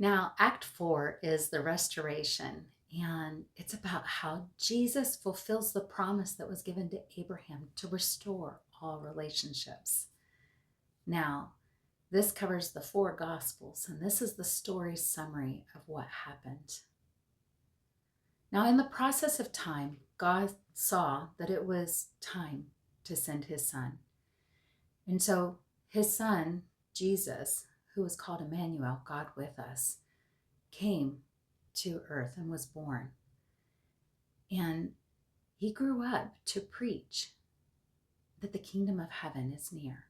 Now, Act 4 is the restoration, and it's about how Jesus fulfills the promise that was given to Abraham to restore all relationships. Now, this covers the four Gospels, and this is the story summary of what happened. Now, in the process of time, God saw that it was time to send his son. And so his son, Jesus, who was called Emmanuel, God with us, came to earth and was born. And he grew up to preach that the kingdom of heaven is near.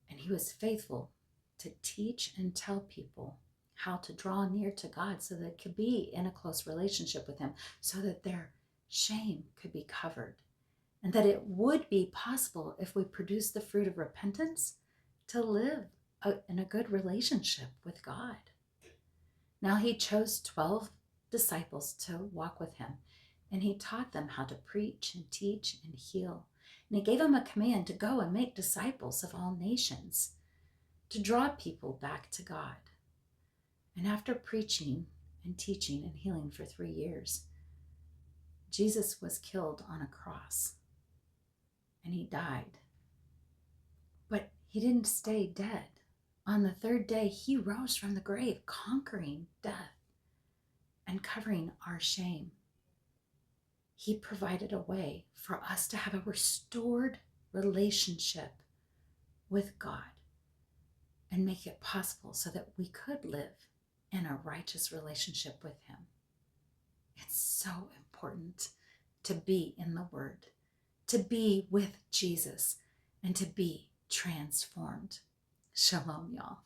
And he was faithful to teach and tell people how to draw near to God so that they could be in a close relationship with him, so that their shame could be covered, and that it would be possible, if we produce the fruit of repentance, to live in a good relationship with God. Now he chose 12 disciples to walk with him, and he taught them how to preach and teach and heal. And he gave them a command to go and make disciples of all nations, to draw people back to God. And after preaching and teaching and healing for 3 years, Jesus was killed on a cross, and he died. But he didn't stay dead. On the third day, he rose from the grave, conquering death and covering our shame. He provided a way for us to have a restored relationship with God and make it possible so that we could live in a righteous relationship with him. It's so important to be in the Word, to be with Jesus, and to be transformed. Shalom, y'all.